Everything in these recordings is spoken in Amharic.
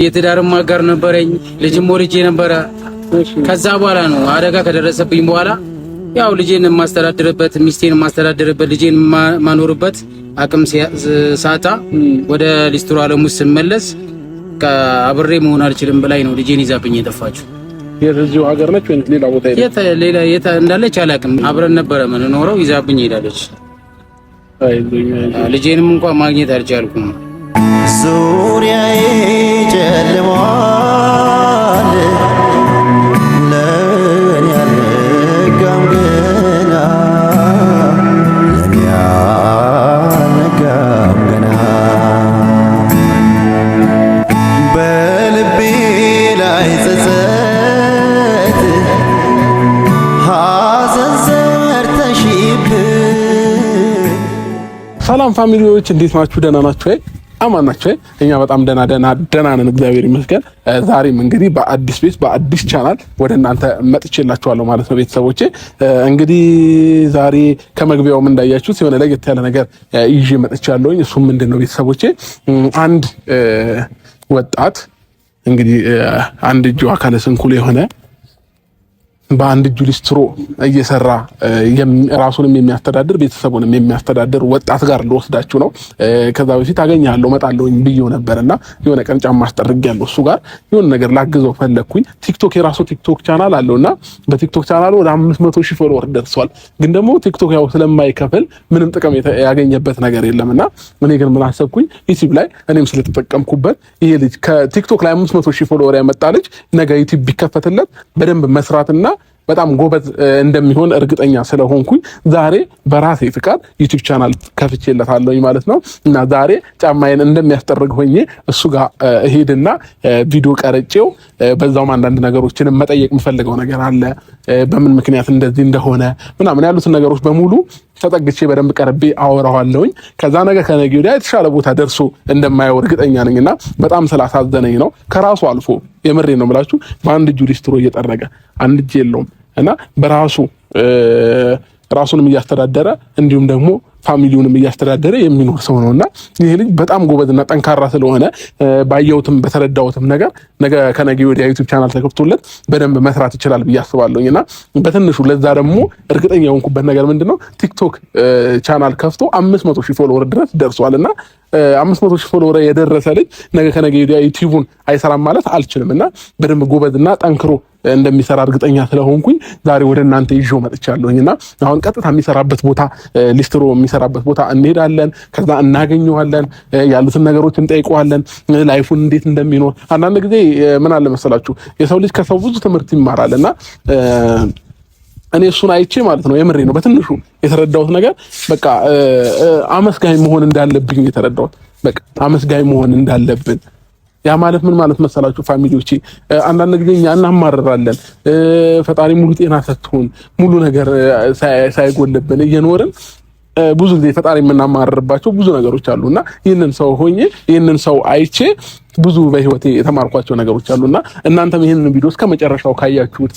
የትዳርም አጋር ነበረኝ፣ ልጅም ወልጄ ነበረ። ከዛ በኋላ ነው አደጋ ከደረሰብኝ በኋላ ያው ልጄን ማስተዳድርበት፣ ሚስቴን ማስተዳድርበት፣ ልጄን ማኖርበት አቅም ሳጣ ወደ ሊስትሮ ዓለም ውስጥ ስመለስ አብሬ መሆን አልችልም ብላኝ ነው ልጄን ይዛብኝ የጠፋችው። የዚሁ ሀገር ነች ወይ ሌላ ቦታ የት እንዳለች አላውቅም። አብረን ነበረ የምንኖረው፣ ይዛብኝ ሄዳለች። ልጄንም እንኳን ማግኘት አልቻልኩም። ዙሪያዬ ጨልሟል፣ ለኔ አልነጋም ገና፣ ለኔ አልነጋም ገና። በልቤ ላይ ጸጸት ሐዘን ዘርተሽብኝ። ሰላም ፋሚሊዎች እንዴት ናችሁ? ደህና ናችሁ? አማን ናችሁ? እኛ በጣም ደህና ነን፣ እግዚአብሔር ይመስገን። ዛሬም እንግዲህ በአዲስ ቤት በአዲስ ቻናል ወደ እናንተ መጥቼላችኋለሁ ማለት ነው ቤተሰቦቼ። እንግዲህ ዛሬ ከመግቢያውም እንዳያችሁት የሆነ ለየት ያለ ነገር ይዤ መጥቻለሁኝ። እሱም ምንድነው ቤተሰቦቼ፣ አንድ ወጣት እንግዲህ አንድ እጁ አካለ ስንኩል የሆነ በአንድ እጁ ሊስትሮ እየሰራ ራሱንም የሚያስተዳድር ቤተሰቡንም የሚያስተዳድር ወጣት ጋር ልወስዳችሁ ነው። ከዛ በፊት አገኛለሁ እመጣለሁኝ ብዬው ነበርና የሆነ ቀን ጫማ አስጠርጌያለሁ። እሱ ጋር የሆነ ነገር ላግዘው ፈለኩኝ። ቲክቶክ የራሱ ቲክቶክ ቻናል አለውና በቲክቶክ ቻናሉ ወደ 500,000 ፎሎወር ደርሷል። ግን ደግሞ ቲክቶክ ያው ስለማይከፍል ምንም ጥቅም ያገኘበት ነገር የለምና እኔ ግን ምን አሰብኩኝ፣ ዩቲዩብ ላይ እኔም ስለተጠቀምኩበት ይሄ ልጅ ከቲክቶክ ላይ 500,000 ፎሎወር ያመጣ ልጅ ነገ ዩቲዩብ ቢከፈትለት በደንብ መስራትና በጣም ጎበዝ እንደሚሆን እርግጠኛ ስለሆንኩኝ ዛሬ በራሴ ፍቃድ ዩቲዩብ ቻናል ከፍቼለታለሁ ማለት ነው። እና ዛሬ ጫማዬን እንደሚያስጠርግ ሆኜ እሱ ጋር እሄድና ቪዲዮ ቀርጬው በዛውም አንዳንድ ነገሮችን መጠየቅ የምፈልገው ነገር አለ። በምን ምክንያት እንደዚህ እንደሆነ ምናምን ያሉትን ነገሮች በሙሉ ተጠግቼ በደንብ ቀርቤ አወራዋለሁኝ። ከዛ ነገር ከነገ ወዲያ የተሻለ ቦታ ደርሶ እንደማየው እርግጠኛ ነኝና በጣም ስላሳዘነኝ ነው። ከራሱ አልፎ የምሬ ነው የምላችሁ በአንድ እጁ ሊስትሮ እየጠረገ አንድ እጅ የለውም እና በራሱ ራሱንም እያስተዳደረ እንዲሁም ደግሞ ፋሚሊውንም እያስተዳደረ የሚኖር ሰው ነውና ይሄ ልጅ በጣም ጎበዝና ጠንካራ ስለሆነ ባየሁትም በተረዳሁትም ነገር ነገ ከነገ ወዲያ ዩቲዩብ ቻናል ተከፍቶለት በደንብ መስራት ይችላል ብዬ አስባለሁኝና በትንሹ ለዛ ደግሞ እርግጠኛ ሆንኩበት ነገር ምንድነው ቲክቶክ ቻናል ከፍቶ 500,000 ፎሎወር ድረስ ደርሷልና 500,000 ፎሎወር የደረሰ ልጅ ነገ ከነገ ወዲያ ዩቲዩቡን አይሰራም ማለት አልችልምና በደንብ ጎበዝና ጠንክሮ እንደሚሰራ እርግጠኛ ስለሆንኩኝ ዛሬ ወደ እናንተ ይዤው መጥቻለሁኝና አሁን ቀጥታ የሚሰራበት ቦታ ሊስትሮ የሚሰራበት ቦታ እንሄዳለን። ከዛ እናገኘዋለን፣ ያሉትን ነገሮች እንጠይቀዋለን፣ ላይፉን እንዴት እንደሚኖር። አንዳንድ ጊዜ ምን አለ መሰላችሁ የሰው ልጅ ከሰው ብዙ ትምህርት ይማራልና እኔ እሱን አይቼ ማለት ነው የምሬ ነው በትንሹ የተረዳሁት ነገር በቃ አመስጋኝ መሆን እንዳለብኝ የተረዳሁት። በቃ አመስጋኝ መሆን እንዳለብን ያ ማለት ምን ማለት መሰላችሁ ፋሚሊዎቼ፣ አንዳንድ ጊዜ እኛ እናማርራለን። ፈጣሪ ሙሉ ጤና ሰጥቶን ሙሉ ነገር ሳይጎልብን እየኖርን ብዙ ጊዜ ፈጣሪ የምናማርርባቸው ብዙ ነገሮች አሉና ይህንን ሰው ሆኜ ይህንን ሰው አይቼ ብዙ በህይወቴ የተማርኳቸው ነገሮች አሉና እናንተም ይሄንን ቪዲዮ እስከመጨረሻው ካያችሁት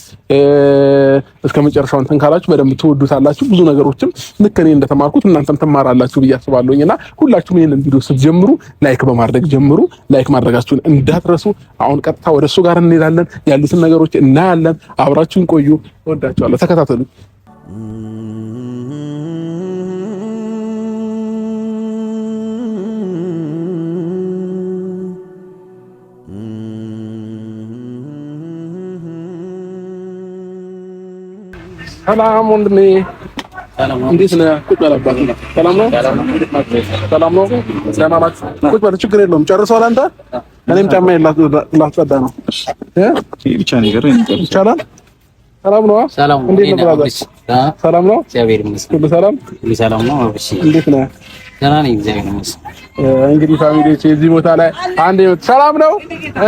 እስከመጨረሻው እንትን ካላችሁ በደንብ ትወዱታላችሁ። ብዙ ነገሮችም ልክ እኔ እንደተማርኩት እናንተም ትማራላችሁ ብዬ አስባለሁኝና ሁላችሁም ይሄንን ቪዲዮ ስትጀምሩ ላይክ በማድረግ ጀምሩ። ላይክ ማድረጋችሁን እንዳትረሱ። አሁን ቀጥታ ወደሱ ጋር እንሄዳለን፣ ያሉትን ነገሮች እናያለን። አብራችሁን ቆዩ። እወዳችኋለሁ፣ ተከታተሉ። ሰላም ወንድሜ፣ እንዴት ነህ? ቁጭ በል አባቴ። ሰላም ነው? ሰላም ነው? ደህና ናችሁ? ቁጭ በል፣ ችግር የለውም። ጨርሰዋል አንተ? እኔም ጫማዬን ላስጸዳ ነው። ብቻ ነገር ይቻላል። ሰላም ነው? እንዴት ነው ብራዘር? ሰላም ነው? እግዚአብሔር ይመስገን። ሁሉ ሰላም? ሁሉ ሰላም ነው። እሺ፣ እንዴት ነህ? ደህና ነኝ፣ እግዚአብሔር ይመስገን። እንግዲህ ፋሚሊዎች እዚህ ቦታ ላይ አንዴ ሰላም ነው?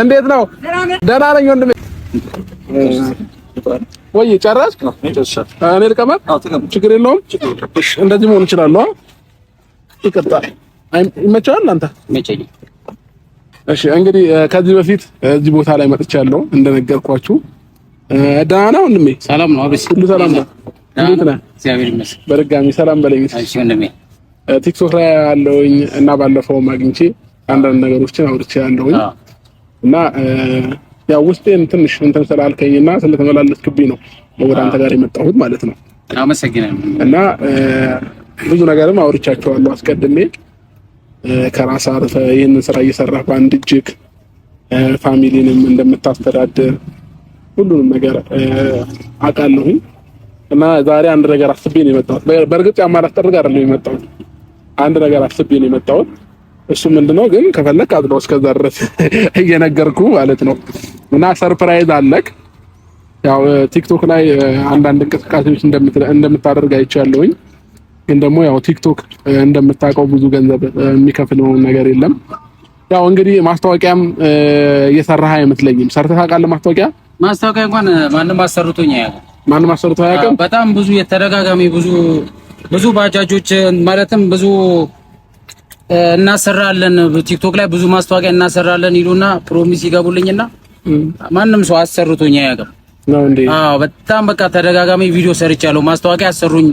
እንዴት ነው? ደህና ነኝ ወንድሜ። ወይ ጨረስክ? እኔ ልቀመጥ? ችግር የለውም። እንደዚህ መሆን እችላለሁ። ይቅርታ፣ ይመቻል አንተ? ይመቸኛል። እሺ፣ እንግዲህ ከዚህ በፊት እዚህ ቦታ ላይ መጥቻለሁ እንደነገርኳችሁ። ደህና ነው ወንድሜ? ሰላም ነው? አብስ ሁሉ ሰላም ነው? እንዴት ነህ? እግዚአብሔር ይመስገን። በድጋሚ ሰላም በለኝ። እሺ ወንድሜ፣ ቲክቶክ ላይ ያለውኝ እና ባለፈው አግኝቼ አንዳንድ ነገሮችን አውርቼ ያለውኝ እና ያው ውስጤን ትንሽ እንትን ስላልከኝና ስለተመላለስክብኝ ነው ወደ አንተ ጋር የመጣሁት ማለት ነው። አመሰግናለሁ። እና ብዙ ነገርም አውርቻቸዋለሁ አስቀድሜ ከራስ አርፈ ይህንን ስራ እየሰራህ በአንድ እጅግ ፋሚሊንም እንደምታስተዳድር ሁሉንም ነገር አውቃለሁኝ። እና ዛሬ አንድ ነገር አስቤ ነው የመጣሁት። በእርግጥ ያማራት ጠርጋ አይደለም የመጣሁት፣ አንድ ነገር አስቤ ነው የመጣሁት። እሱ ምንድነው ግን ከፈለክ አጥለው እስከዛ ድረስ እየነገርኩ ማለት ነው። እና ሰርፕራይዝ አለክ። ያው ቲክቶክ ላይ አንዳንድ እንቅስቃሴዎች እንደምታደርግ አይቻለሁኝ። ግን ደግሞ ያው ቲክቶክ እንደምታውቀው ብዙ ገንዘብ የሚከፍለው ነገር የለም። ያው እንግዲህ ማስታወቂያም እየሰራህ አይመስለኝም። ሰርተህ ታውቃለህ? ማስታወቂያ እንኳን ማንም አሰርቶኝ አያውቅም። ማንም አሰርቶ አያውቅም። በጣም ብዙ የተደጋጋሚ ብዙ ባጃጆች ማለትም ብዙ እናሰራለን ቲክቶክ ላይ ብዙ ማስታወቂያ እናሰራለን ይሉና ፕሮሚስ ይገቡልኝና ማንም ሰው አሰርቶኝ አያውቅም ነው እንዴ? አዎ በጣም በቃ ተደጋጋሚ ቪዲዮ ሰርቻለሁ። ማስታወቂያ አሰሩኝ።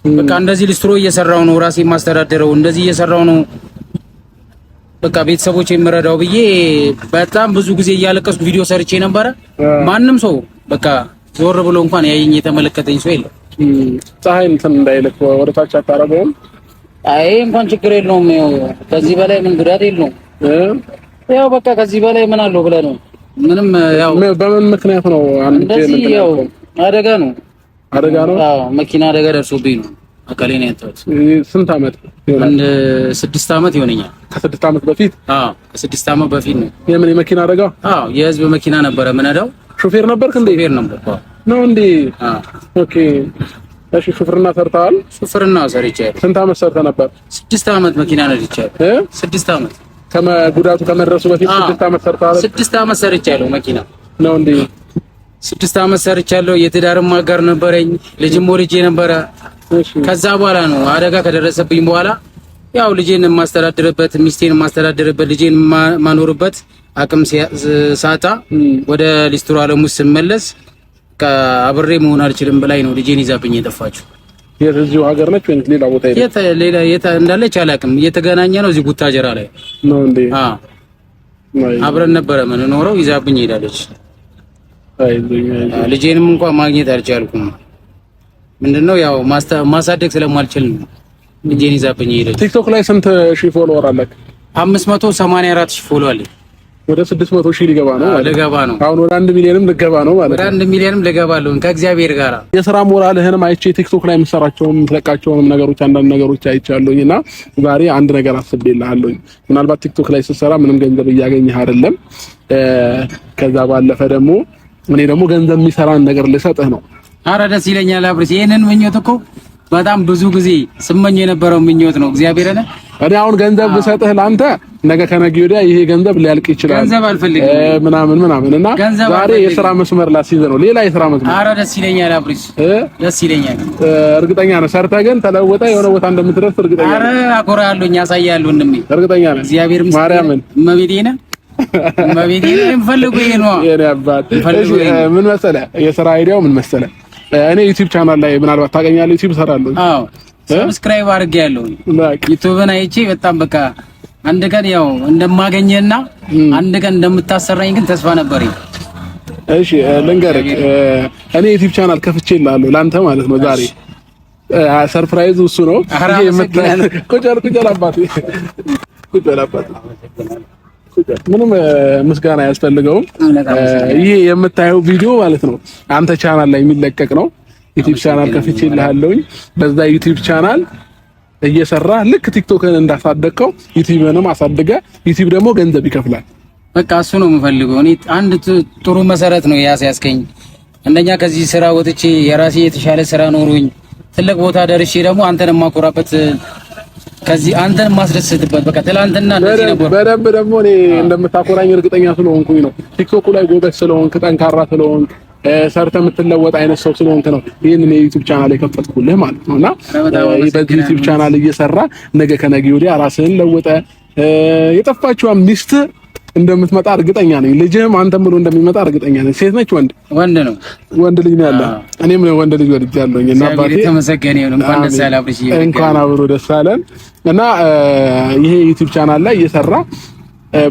በቃ እንደዚህ ሊስትሮ እየሰራው ነው፣ ራሴ ማስተዳደረው እንደዚህ እየሰራው ነው፣ በቃ ቤተሰቦቼ የምረዳው ብዬ በጣም ብዙ ጊዜ እያለቀስኩ ቪዲዮ ሰርቼ ነበረ። ማንም ሰው በቃ ዞር ብሎ እንኳን ያየኝ የተመለከተኝ ሰው የለም። ፀሐይ እንትን እንዳይልክ ወደታች አታረገውም? አይ እንኳን ችግር የለውም። ከዚህ በላይ ምን ጉዳት የለውም። ያው በቃ ከዚህ በላይ ምን አለው ብለህ ነው? ምንም ያው በምን ምክንያት ነው? እንደዚህ ያው አደጋ ነው። አደጋ ነው? አዎ መኪና አደጋ ደርሶብኝ ነው አካሌ ነው ያጣሁት። ስንት አመት? አንድ 6 አመት ይሆነኛል። ከ6 አመት በፊት? አዎ ከ6 አመት በፊት ነው። የምን የመኪና አደጋ? አዎ የህዝብ መኪና ነበረ ምነዳው። ሾፌር ነበርክ እንዴ? ሾፌር ነበርኩ ነው እንዴ? አዎ ኦኬ። እሺ ሹፍርና ሰርተሃል? ሹፍርና ሰርቻለሁ። ስንት አመት ሰርተህ ነበር? 6 አመት መኪና ነድቻለሁ። 6 አመት ጉዳቱ ከመድረሱ በፊት 6 አመት ሰርተሃል? 6 አመት ሰርቻለሁ መኪና ነው እንዴ? 6 አመት ሰርቻለሁ። የትዳርም አጋር ነበረኝ፣ ልጅም ወልጄ ነበረ። ከዛ በኋላ ነው አደጋ ከደረሰብኝ በኋላ ያው ልጄን የማስተዳድርበት ሚስቴን የማስተዳድርበት ልጄን ማኖርበት አቅም ሳጣ ወደ ሊስትሮ ዓለም ውስጥ ስመለስ አብሬ መሆን አልችልም ብላኝ ነው ልጄን ይዛብኝ የጠፋችው። የዚሁ ሀገር ነች ወይ ሌላ ቦታ ሄደች? ሌላ እንዳለች አላውቅም። እየተገናኘ ነው እዚህ ጉታጀራ ላይ ነው እንዴ? አብረን ነበረ ምን ኖረው ይዛብኝ ሄዳለች። ልጄንም እንኳን ማግኘት አልቻልኩም። ምንድነው ያው ማሳደግ ስለማልችል ነው ልጄን ይዛብኝ ሄደች። ቲክቶክ ላይ ስንት ሺህ ፎሎወር አለክ? 584 ሺህ ፎሎወር አለኝ። ወደ 600 ሺህ ሊገባ ነው ማለት ልገባ ነው። አሁን ወደ 1 ሚሊዮንም ልገባ ነው ማለት ወደ 1 ሚሊዮንም ልገባለሁ ከእግዚአብሔር ጋር። የሥራ ሞራልህንም አይቼ ቲክቶክ ላይ የምትሰራቸውም የምትለቃቸውም ነገሮች አንዳንድ ነገሮች አይቻለሁኝና ዛሬ አንድ ነገር አስቤልሃለሁኝ። ምናልባት ቲክቶክ ላይ ስትሰራ ምንም ገንዘብ እያገኘህ አይደለም። ከዛ ባለፈ ደግሞ እኔ ደግሞ ገንዘብ የሚሰራን ነገር ልሰጥህ ነው። አረ ደስ ይለኛል አብርሽ። ይሄንን ምኞት እኮ በጣም ብዙ ጊዜ ስመኝ የነበረው ምኞት ነው። እግዚአብሔር አለ እኔ አሁን ገንዘብ ብሰጥህ ላንተ ነገ ከነገ ወዲያ ይሄ ገንዘብ ሊያልቅ ይችላል። ገንዘብ አልፈልግም ምናምን እና ዛሬ የሥራ መስመር ላስይዝ ነው። ሌላ የሥራ መስመር። አረ ደስ ይለኛል አብርሽ፣ ደስ ይለኛል። እርግጠኛ ነህ? ሰርተህ ግን ተለውጠህ የሆነ ቦታ እንደምትደርስ እርግጠኛ ነህ? አረ አኮራለሁ፣ ያሳያለሁ። ወንድሜ እርግጠኛ ነህ? እግዚአብሔር ማርያምን መቤቴና የምፈልገው ይሄ ነው። የኔ አባት ምን መሰለህ የሥራ አይዲያው ምን መሰለህ? እኔ ዩቲዩብ ቻናል ላይ ምናልባት ታገኛለህ፣ ዩቲዩብ እሰራለሁ። አዎ ሰብስክራይብ አድርጌያለሁ። ዩቲዩብን አይቼ በጣም በቃ አንድ ቀን ያው እንደማገኘና አንድ ቀን እንደምታሰራኝ ግን ተስፋ ነበረኝ። እሺ ልንገርህ፣ እኔ ዩቲዩብ ቻናል ከፍቼልሃለሁ ላንተ ማለት ነው። ዛሬ ሰርፕራይዝ እሱ ነው። ቁጭ አባቴ ምንም ምስጋና አያስፈልገውም። ይሄ የምታየው ቪዲዮ ማለት ነው አንተ ቻናል ላይ የሚለቀቅ ነው። ዩቲዩብ ቻናል ከፍቼልሃለሁኝ። በዛ ዩቲዩብ ቻናል እየሰራ ልክ ቲክቶክን እንዳሳደግከው ዩቲዩብንም አሳድገ ዩቲዩብ ደግሞ ገንዘብ ይከፍላል። በቃ እሱ ነው የምፈልገው። እኔ አንድ ጥሩ መሰረት ነው ያስያዝከኝ። አንደኛ ከዚህ ስራ ወጥቼ የራሴ የተሻለ ስራ ኖሮኝ ትልቅ ቦታ ደርሼ ደግሞ አንተን ማኮራበት ከዚህ አንተን ማስደስትበት በቃ ትላንትና እንደዚህ ነበር። በደንብ ደግሞ እኔ እንደምታኮራኝ እርግጠኛ ስለሆንኩኝ ነው። ቲክቶክ ላይ ጎበዝ ስለሆንክ ጠንካራ ስለሆንክ ሰርተህ የምትለወጥ አይነት ሰው ስለሆንክ ነው ይሄንን የዩቲዩብ ቻናል የከፈትኩልህ ማለት ነውና በዚህ ዩቲዩብ ቻናል እየሰራ ነገ ከነገ ወዲያ ራስህን ለውጠ የጠፋችው ሚስት እንደምትመጣ እርግጠኛ ነኝ። ልጅህም አንተም ብሎ እንደሚመጣ እርግጠኛ ነኝ። ሴት ነች ወንድ ነው? ወንድ ልጅ ነው ያለ። እኔም ነው ወንድ ልጅ ወልጃለሁኝ እና አባቴ ተመሰገነ ይሁን። እንኳን ደስ አለ አብርሽ፣ እንኳን አብሮ ደስ አለን። እና ይሄ ዩቲዩብ ቻናል ላይ እየሰራ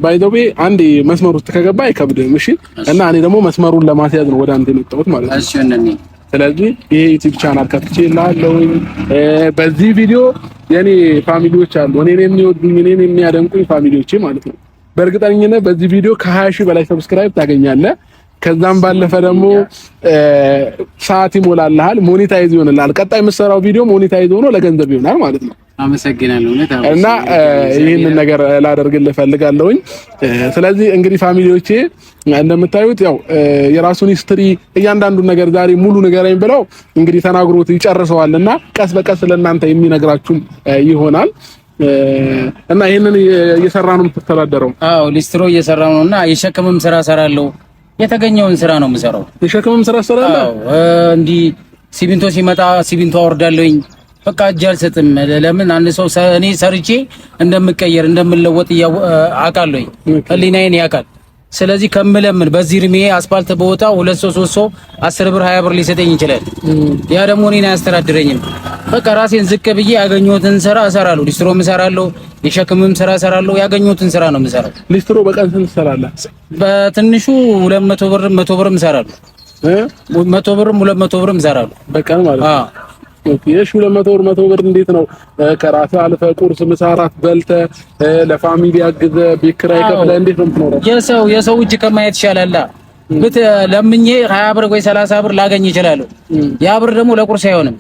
ባይ ዘ ዌይ አንዴ መስመር ውስጥ ከገባ አይከብድም። እሺ እና እኔ ደግሞ መስመሩን ለማስያዝ ነው ወደ አንተ የመጣሁት ማለት ነው። እሺ ወንድሜ ስለዚህ ይሄ ዩቲዩብ ቻናል ከፍቼልሃለሁ። በዚህ ቪዲዮ የኔ ፋሚሊዎች አሉ፣ እኔን የሚወዱኝ እኔን የሚያደንቁኝ ፋሚሊዎቼ ማለት ነው። በእርግጠኝነት በዚህ ቪዲዮ ከ20 ሺህ በላይ ሰብስክራይብ ታገኛለህ። ከዛም ባለፈ ደግሞ ሰዓት ይሞላልሃል፣ ሞኔታይዝ ይሆንልሃል። ቀጣይ የምትሰራው ቪዲዮ ሞኔታይዝ ሆኖ ለገንዘብ ይሆናል ማለት ነው። አመሰግናለሁ እና ይሄንን ነገር ላደርግልህ ፈልጋለሁኝ። ስለዚህ እንግዲህ ፋሚሊዎቼ እንደምታዩት ያው የራሱን ሂስትሪ እያንዳንዱን ነገር ዛሬ ሙሉ ንገረኝ ብለው እንግዲህ ተናግሮት ይጨርሰዋልና ቀስ በቀስ ለእናንተ የሚነግራችሁ ይሆናል። እና ይሄንን እየሰራ ነው የምትተዳደረው? አዎ ሊስትሮ እየሰራው ነውና የሸክምም ስራ ሰራለሁ። የተገኘውን ስራ ነው የምሰራው። የሸክምም ስራ ሰራለሁ። አዎ እንዲህ ሲሚንቶ ሲመጣ ሲሚንቶ አወርዳለሁኝ። በቃ እጅ አልሰጥም። ለምን አንድ ሰው እኔ ሰርቼ እንደምቀየር እንደምለወጥ አውቃለሁ። ህሊናዬን ያውቃል። ስለዚህ ከምለምን በዚህ እድሜ አስፋልት በወጣ 2 ሰው 3 ሰው 10 ብር 20 ብር ሊሰጠኝ ይችላል። ያ ደግሞ እኔን አያስተዳድረኝም። በቃ ራሴን ዝቅ ብዬ ያገኘሁትን ስራ እሰራለሁ። ሊስትሮም እሰራለሁ፣ የሸክምም ስራ እሰራለሁ። ያገኘሁትን ስራ ነው የምሰራው። ሊስትሮ በቀን ስንት ትሰራለህ? በትንሹ 200 ብር 100 ብርም እሰራለሁ። 100 ብርም 200 ብርም እሰራለሁ በቀን ማለት ነው። ኦኬ እሺ 200 ብር እንዴት ነው ከራስህ አልፈህ ቁርስ ምሳ እራት በልተህ ለፋሚሊ አግዘህ ቤት ኪራይ ከፍለህ እንዴት ነው የምትኖረው? የሰው እጅ ከማየት ይሻላል። ለምኜ 20 ብር ወይ 30 ብር ላገኝ ይችላል። ያ ብር ደግሞ ለቁርስ አይሆንም።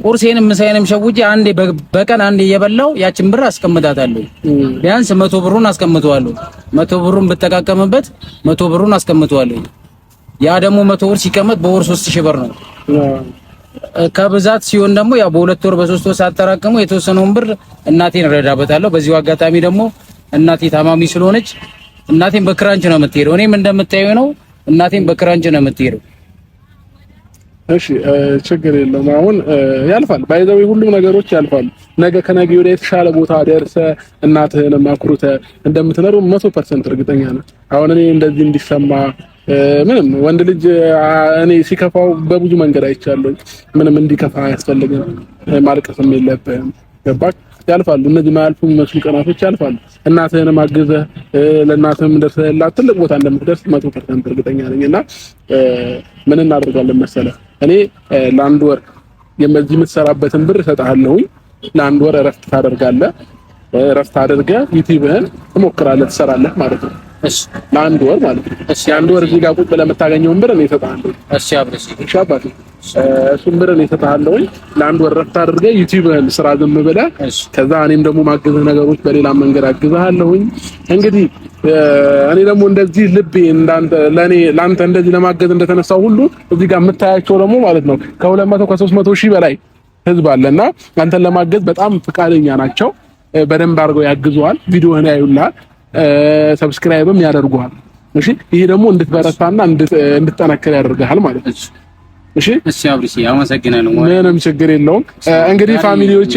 ቁርሴንም ምሳዬንም ሸውጄ አንዴ በቀን አንዴ እየበላው ያችን ብር አስቀምጣታለሁ። ቢያንስ 100 ብሩን አስቀምጠዋለሁ። 100 ብሩን ብጠቃቀምበት 100 ብሩን አስቀምጠዋለሁ። ያ ደግሞ 100 ብር ሲቀመጥ በወር 3000 ብር ነው። ከብዛት ሲሆን ደግሞ ያው በ2 ወር በ3 ወር ሳጠራቅሙ የተወሰነውን ብር እናቴን እረዳበታለሁ። በዚሁ አጋጣሚ ደግሞ እናቴ ታማሚ ስለሆነች እናቴን በክራንች ነው የምትሄደው። እኔም እንደምታየው ነው እናቴን በክራንች ነው የምትሄደው። እሺ ችግር የለውም። አሁን ያልፋል። ባይዘው ሁሉም ነገሮች ያልፋሉ። ነገ ከነገ ወዲያ የተሻለ ቦታ ደርሰህ እናትህን ማኩሩተህ እንደምትኖር 100% እርግጠኛ ነኝ። አሁን እኔ እንደዚህ እንዲሰማ ምንም ወንድ ልጅ እኔ ሲከፋው በብዙ መንገድ አይቻለሁ። ምንም እንዲከፋ አያስፈልግም። ማልቀስም የለብህም። ገባህ? ያልፋሉ። እነዚህ ማያልፉ መስሉ ቀናቶች ያልፋሉ። እናትህን ማግዘህ ለእናትህም ደርሰህላት ትልቅ ቦታ እንደምትደርስ 100% እርግጠኛ ነኝና ምን እናደርጋለን መሰለህ? እኔ ለአንድ ወር የዚህ የምትሰራበትን ብር እሰጥሃለሁ። ለአንድ ወር እረፍት ታደርጋለህ። እረፍት አድርገህ ዩቲዩብህን ትሞክራለህ፣ ትሰራለህ ማለት ነው። እሺ ለአንድ ወር ማለት ነው። እሺ አንድ ወር እዚህ ጋር ቁጭ ብለህ የምታገኘውን ብር እኔ እሰጥሃለሁ። እሺ አብረሽ እሺ አባቴ እሱን ብር እኔ እሰጥሃለሁ። ለአንድ ወር እረፍት አድርገህ ዩቲዩብህን ስራ ዝም ብለህ ከዛ እኔም ደግሞ ማግዝህ ነገሮች በሌላ መንገድ አግዝሃለሁ። እንግዲህ እኔ ደግሞ እንደዚህ ልቤ እንዳንተ ላንተ እንደዚህ ለማገዝ እንደተነሳው ሁሉ እዚህ ጋር የምታያቸው ደግሞ ማለት ነው ከ200 ከ300 ሺህ በላይ ህዝብ አለና አንተን ለማገዝ በጣም ፈቃደኛ ናቸው። በደንብ አድርገው ያግዙሃል። ቪዲዮህን ያዩልሃል፣ ሰብስክራይብም ያደርጉሃል። እሺ ይሄ ደግሞ እንድትበረታና እንድትጠነክር ያደርግሃል ማለት ነው። እሺ እሺ አብሪሲ አመሰግናለሁ። ምንም ችግር የለውም። እንግዲህ ፋሚሊዎቼ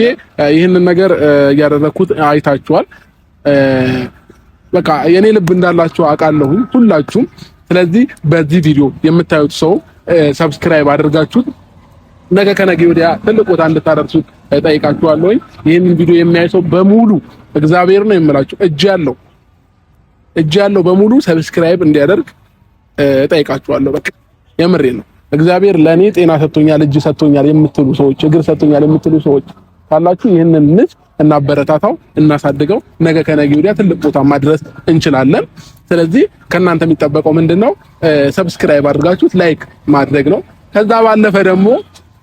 ይህንን ነገር ያደረኩት አይታችኋል። በቃ የኔ ልብ እንዳላችሁ አውቃለሁ ሁላችሁም። ስለዚህ በዚህ ቪዲዮ የምታዩት ሰው ሰብስክራይብ አድርጋችሁት ነገ ከነገ ወዲያ ትልቅ ቦታ እንድታደርሱት እጠይቃችኋለሁ። ይህንን ቪዲዮ የሚያይ ሰው በሙሉ እግዚአብሔር ነው የምላችሁ እጅ ያለው በሙሉ ሰብስክራይብ እንዲያደርግ እጠይቃችኋለሁ። በቃ የምሬ ነው። እግዚአብሔር ለኔ ጤና ሰጥቶኛል፣ እጅ ሰጥቶኛል የምትሉ ሰዎች፣ እግር ሰጥቶኛል የምትሉ ሰዎች ካላችሁ ይህንን ልጅ እናበረታታው፣ እናሳድገው። ነገ ከነገ ወዲያ ትልቅ ቦታ ማድረስ እንችላለን። ስለዚህ ከእናንተ የሚጠበቀው ምንድነው? ሰብስክራይብ አድርጋችሁት ላይክ ማድረግ ነው። ከዛ ባለፈ ደግሞ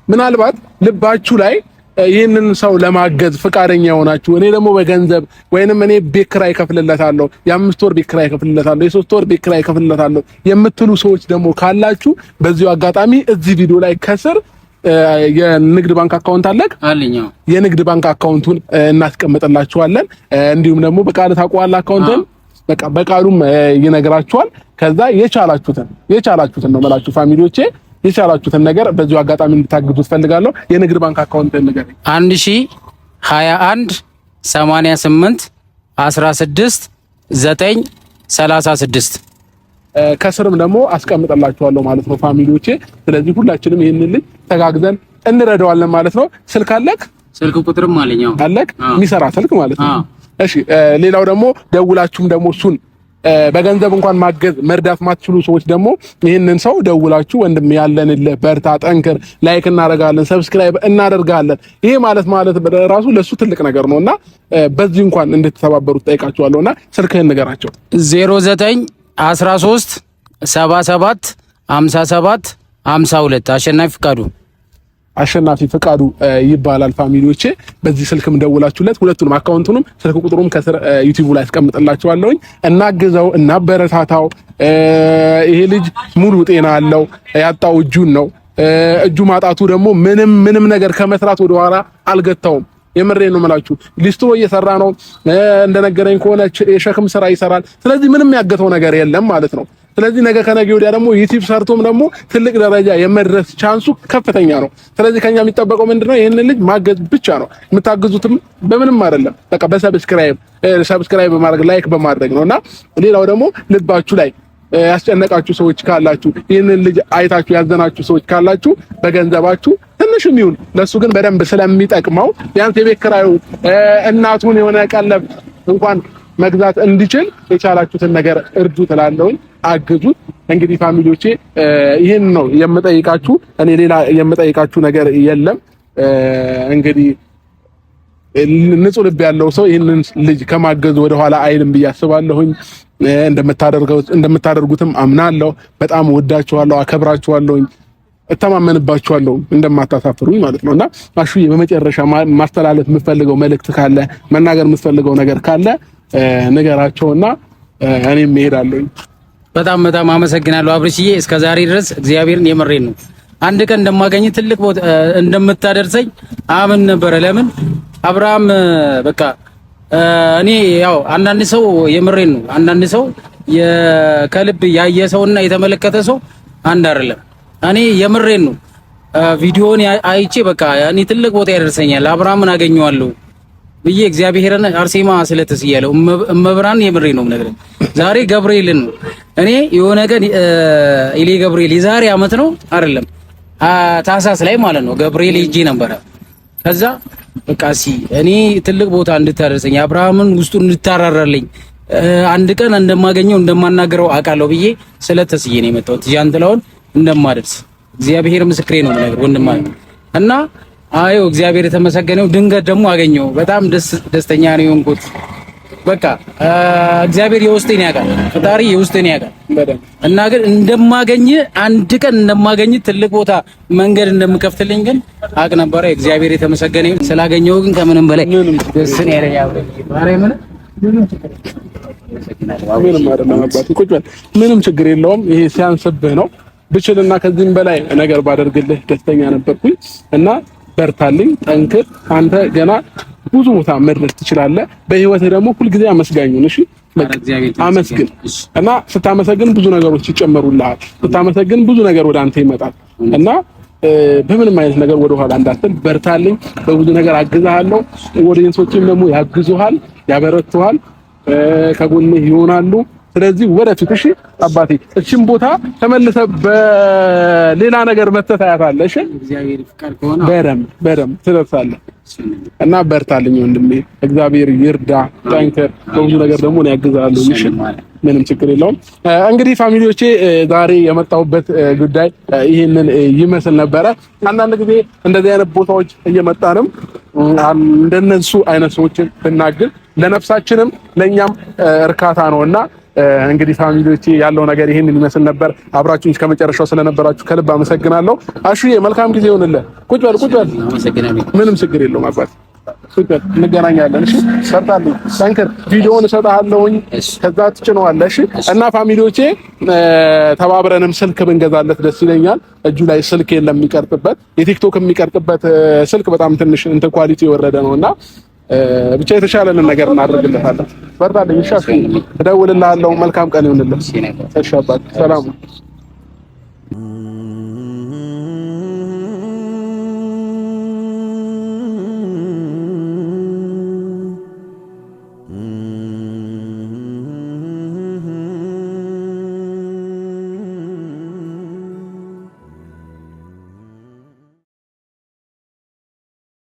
ምናልባት ልባችሁ ላይ ይህንን ሰው ለማገዝ ፍቃደኛ የሆናችሁ እኔ ደግሞ በገንዘብ ወይንም እኔ ቤት ኪራይ እከፍልለታለሁ፣ የ5 ወር ቤት ኪራይ እከፍልለታለሁ፣ የ3 ወር ቤት ኪራይ እከፍልለታለሁ የምትሉ ሰዎች ደግሞ ካላችሁ በዚሁ አጋጣሚ እዚህ ቪዲዮ ላይ ከስር የንግድ ባንክ አካውንት አለኝ። የንግድ ባንክ አካውንቱን እናስቀምጥላችኋለን። እንዲሁም ደግሞ በቃል ታውቀዋለህ አካውንትን በቃ በቃሉም ይነግራችኋል። ከዛ የቻላችሁትን ነው መላችሁ ፋሚሊዎቼ የቻላችሁትን ነገር በዚሁ አጋጣሚ እንድታግዙት ፈልጋለሁ። የንግድ ባንክ አካውንት ንገረኝ። 1021 88 16 936 ከስርም ደግሞ አስቀምጥላችኋለሁ ማለት ነው ፋሚሊዎቼ። ስለዚህ ሁላችንም ይሄንን ልጅ ተጋግዘን እንረዳዋለን ማለት ነው። ስልክ አለክ? ስልክ ቁጥርም አለኝ። አለክ? የሚሰራ ስልክ ማለት ነው። እሺ ሌላው ደግሞ ደውላችሁም ደግሞ እሱን በገንዘብ እንኳን ማገዝ መርዳት ማትችሉ ሰዎች ደግሞ ይህንን ሰው ደውላችሁ ወንድም ያለንልህ በርታ፣ ጠንክር፣ ላይክ እናደርጋለን፣ ሰብስክራይብ እናደርጋለን። ይሄ ማለት ራሱ ለሱ ትልቅ ነገር ነውና በዚህ እንኳን እንድትተባበሩት ጠይቃችኋለሁና ስልክህን ንገራቸው። 0913 77 57 52 አሸናፊ ፍቃዱ ይባላል። ፋሚሊዎቼ በዚህ ስልክም ደውላችሁለት ሁለቱንም አካውንቱንም ስልክ ቁጥሩም ከስር ዩቲዩብ ላይ አስቀምጥላችኋለሁኝ። እናግዘው፣ እናበረታታው። ይሄ ልጅ ሙሉ ጤና አለው። ያጣው እጁን ነው። እጁ ማጣቱ ደግሞ ምንም ነገር ከመስራት ወደኋላ አልገታውም። የምሬን ነው የምላችሁ። ሊስትሮ እየሰራ ነው እንደነገረኝ ከሆነ የሸክም ስራ ይሰራል። ስለዚህ ምንም ያገተው ነገር የለም ማለት ነው። ስለዚህ ነገ ከነገ ወዲያ ደግሞ ዩቲዩብ ሰርቶም ደግሞ ትልቅ ደረጃ የመድረስ ቻንሱ ከፍተኛ ነው። ስለዚህ ከኛ የሚጠበቀው ምንድነው? ይሄንን ልጅ ማገዝ ብቻ ነው። የምታግዙትም በምንም አይደለም፣ በቃ ሰብስክራይብ በማድረግ ላይክ በማድረግ ነውና ሌላው ደግሞ ልባችሁ ላይ ያስጨነቃችሁ ሰዎች ካላችሁ፣ ይህንን ልጅ አይታችሁ ያዘናችሁ ሰዎች ካላችሁ በገንዘባችሁ ትንሽም ይሁን ለሱ ግን በደንብ ስለሚጠቅመው ቢያንስ የቤት ኪራዩ እናቱን የሆነ ቀለብ እንኳን መግዛት እንዲችል የቻላችሁትን ነገር እርዱ ትላለሁኝ፣ አግዙት። እንግዲህ ፋሚሊዎቼ ይሄን ነው የምጠይቃችሁ። እኔ ሌላ የምጠይቃችሁ ነገር የለም። እንግዲህ ንጹህ ልብ ያለው ሰው ይህንን ልጅ ከማገዙ ወደኋላ አይልም ብዬ አስባለሁኝ። እንደምታደርጉትም አምናለሁ። በጣም ወዳችኋለሁ፣ አከብራችኋለሁኝ፣ እተማመንባችኋለሁ እንደማታሳፍሩኝ ማለት ነውና አሹዬ በመጨረሻ ማስተላለፍ የምፈልገው መልእክት ካለ መናገር የምፈልገው ነገር ካለ ንገራቸውና እኔም እሄዳለሁ። በጣም አመሰግናለሁ አብርሽዬ። እስከዛሬ ድረስ እግዚአብሔርን የመሬን ነው አንድ ቀን እንደማገኝ ትልቅ ቦታ እንደምታደርሰኝ አምን ነበረ። ለምን አብርሃም በቃ እኔ ያው አንዳንድ ሰው የምሬን ነው፣ አንዳንድ ሰው ከልብ ያየ ሰውና የተመለከተ ሰው አንድ አይደለም። እኔ የምሬን ነው ቪዲዮውን አይቼ በቃ እኔ ትልቅ ቦታ ያደርሰኛል አብርሃምን አገኘዋለሁ ብዬ እግዚአብሔርን አርሴማ ስለተስያለው እመብራን የምሬን ነው ነገር ዛሬ ገብርኤልን ነው እኔ የሆነ ቀን ኢሌ ገብርኤል የዛሬ አመት ነው አይደለም ታህሳስ ላይ ማለት ነው ገብርኤል ሄጄ ነበረ። ከዛ በቃ እኔ ትልቅ ቦታ እንድታደርሰኝ አብርሃምን ውስጡን እንድታራራልኝ አንድ ቀን እንደማገኘው እንደማናገረው አውቃለሁ ብዬ ስለተስዬ ነው የመጣሁት። ጃንጥላውን እንደማደርስ እግዚአብሔር ምስክሬ ነው ነገር ወንድማ እና አዮ እግዚአብሔር የተመሰገነው። ድንገት ደግሞ አገኘው። በጣም ደስተኛ ነው የሆንኩት። በቃ እግዚአብሔር የውስጤን ያውቃል፣ ፈጣሪ የውስጤን ያውቃል እና ግን እንደማገኝ አንድ ቀን እንደማገኝ ትልቅ ቦታ መንገድ እንደምከፍትልኝ ግን አቅ ነበረ። እግዚአብሔር የተመሰገነ ይሁን። ስላገኘው ግን ከምንም በላይ ደስ ነው ያለኝ። ማርያምን ምንም ችግር የለውም። ይሄ ሲያንስብህ ነው። ብችልና ከዚህም በላይ ነገር ባደርግልህ ደስተኛ ነበርኩኝ እና በርታልኝ፣ ጠንክር። አንተ ገና ብዙ ቦታ መድረስ ትችላለህ። በህይወትህ ደግሞ ሁልጊዜ አመስጋኝ ነህ። እሺ አመስግን እና ስታመሰግን ብዙ ነገሮች ይጨመሩልሃል። ስታመሰግን ብዙ ነገር ወደ አንተ ይመጣል እና በምንም አይነት ነገር ወደ ኋላ እንዳትል። በርታልኝ፣ በብዙ ነገር አግዝሃለሁ። ኦዲየንሶችም ደግሞ ያግዙሃል፣ ያበረቱሃል፣ ከጎንህ ይሆናሉ። ስለዚህ ወደፊት እሺ አባቴ እቺን ቦታ ተመልሰህ በሌላ ነገር መተህ ታያታለህ። እሺ እግዚአብሔር ፍቃድ ከሆነ በደም ትደርሳለህ እና በርታልኝ ወንድሜ። እግዚአብሔር ይርዳ፣ ጠንክር። በብዙ ነገር ደግሞ ነው ያግዛለሁ። እሺ ምንም ችግር የለውም። እንግዲህ ፋሚሊዎቼ ዛሬ የመጣሁበት ጉዳይ ይሄንን ይመስል ነበረ። አንዳንድ ጊዜ እንደዚህ አይነት ቦታዎች እየመጣንም እንደነሱ አይነት ሰዎችን ብናግዝ ለነፍሳችንም ለኛም እርካታ ነውና እንግዲህ ፋሚሊዎቼ ያለው ነገር ይሄንን ይመስል ነበር። አብራችሁኝ እስከ መጨረሻው ስለነበራችሁ ከልብ አመሰግናለሁ። አሹዬ መልካም ጊዜ ይሁንልህ። ቁጭ በል። አመሰግናለሁ። ምንም ችግር የለውም አባት። ቁጭ በል፣ እንገናኛለን። እሺ ሰርታለሁ። ጠንክር። ቪዲዮውን እሰጥሃለሁኝ፣ ከዛ ትጭነዋለህ። እሺ እና ፋሚሊዎቼ ተባብረንም ስልክ ብንገዛለት ደስ ይለኛል። እጁ ላይ ስልክ የለም የሚቀርጥበት፣ የቲክቶክ የሚቀርጥበት ስልክ በጣም ትንሽ እንትን ኳሊቲ የወረደ ነውና ብቻ የተሻለንን ነገር እናደርግለታለን። በርታልኝ። እሺ እደውልልሃለሁ። መልካም ቀን ይሁንልህ። እሺ አባት ሰላም